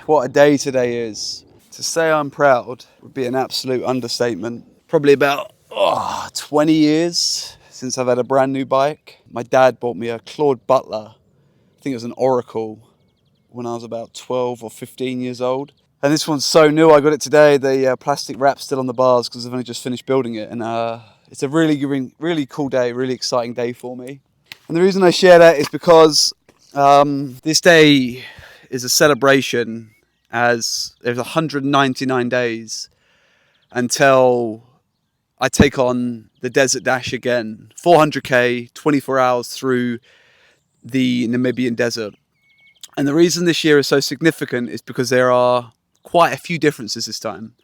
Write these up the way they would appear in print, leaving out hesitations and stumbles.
What a day today is. To say I'm proud would be an absolute understatement. Probably about 20 years since I've had a brand new bike. My dad bought me a Claude Butler. I think it was an Oracle when I was about 12 or 15 years old. And this one's so new, I got it today. The plastic wrap's still on the bars because I've only just finished building it. And it's a really cool day, really exciting day for me. And the reason I share that is because this day is a celebration, as there's 199 days until I take on the Desert Dash again. 400k, 24 hours through the Namibian desert. And the reason this year is so significant is because there are quite a few differences this time.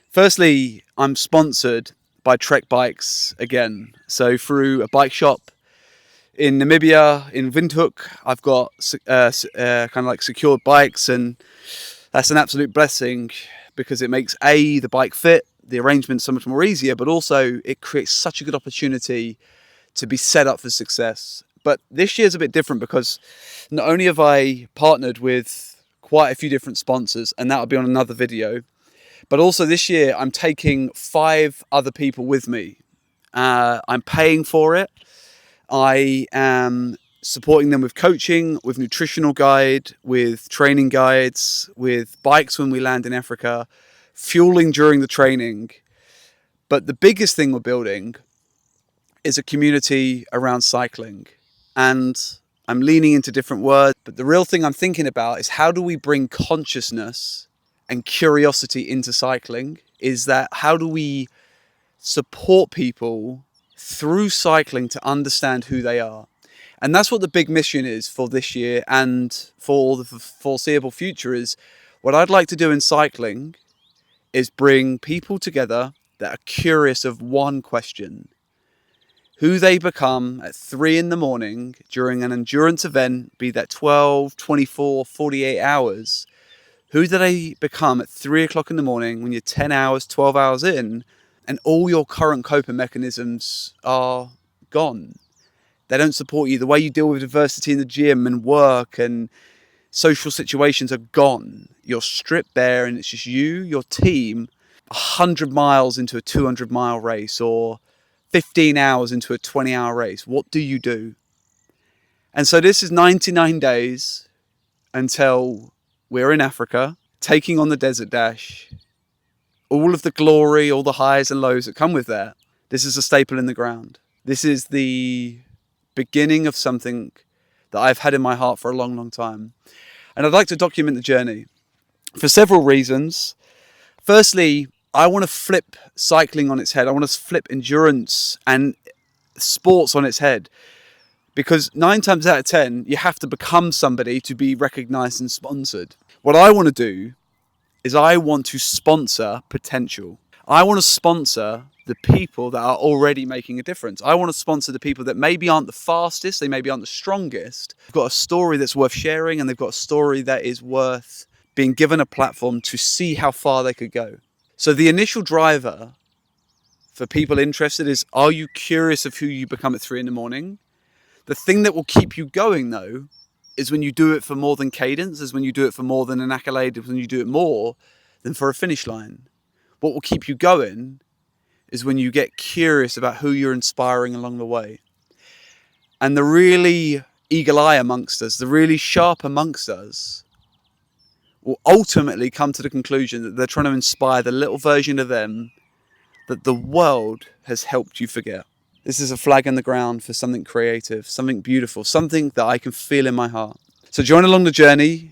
Firstly, I'm sponsored by Trek Bikes again. So through a bike shop in Namibia, in Windhoek, I've got kind of like secured bikes, and that's an absolute blessing because it makes the bike fit, the arrangement so much more easier, but also it creates such a good opportunity to be set up for success. But this year's a bit different because not only have I partnered with quite a few different sponsors, and that'll be on another video, but also this year I'm taking 5 other people with me. I'm paying for it. I am supporting them with coaching, with nutritional guide, with training guides, with bikes when we land in Africa, fueling during the training. But the biggest thing we're building is a community around cycling. And I'm leaning into different words, but the real thing I'm thinking about is how do we bring consciousness and curiosity into cycling? Is that how do we support people through cycling to understand who they are? And that's what the big mission is for this year and for the foreseeable future. Is what I'd like to do in cycling is bring people together that are curious of one question: who they become at 3 a.m. during an endurance event, be that 12, 24, 48 hours. Who do they become at 3 o'clock in the morning when you're 10 hours, 12 hours in, and all your current coping mechanisms are gone? They don't support you. The way you deal with adversity in the gym and work and social situations are gone. You're stripped bare and it's just you, your team, 100 miles into a 200-mile race or 15 hours into a 20-hour race. What do you do? And so this is 99 days until we're in Africa, taking on the Desert Dash. All of the glory, all the highs and lows that come with that. This is a staple in the ground. This is the beginning of something that I've had in my heart for a long, long time. And I'd like to document the journey for several reasons. Firstly, I want to flip cycling on its head. I want to flip endurance and sports on its head. Because 9 times out of 10, you have to become somebody to be recognized and sponsored. What I want to do is I want to sponsor potential. I want to sponsor the people that are already making a difference. I want to sponsor the people that maybe aren't the fastest, they maybe aren't the strongest. They've got a story that's worth sharing, and they've got a story that is worth being given a platform to see how far they could go. So the initial driver for people interested is, are you curious of who you become at 3 a.m? The thing that will keep you going, though, is when you do it for more than cadence, is when you do it for more than an accolade, is when you do it more than for a finish line. What will keep you going is when you get curious about who you're inspiring along the way. And the really eagle eye amongst us, the really sharp amongst us, will ultimately come to the conclusion that they're trying to inspire the little version of them that the world has helped you forget. This is a flag in the ground for something creative, something beautiful, something that I can feel in my heart. So join along the journey.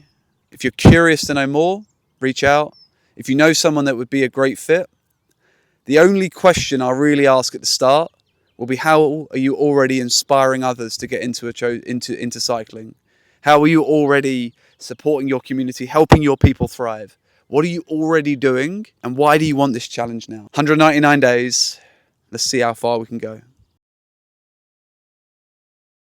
If you're curious to know more, reach out. If you know someone that would be a great fit, the only question I'll really ask at the start will be, how are you already inspiring others to get into cycling? How are you already supporting your community, helping your people thrive? What are you already doing? And why do you want this challenge now? 199 days. Let's see how far we can go.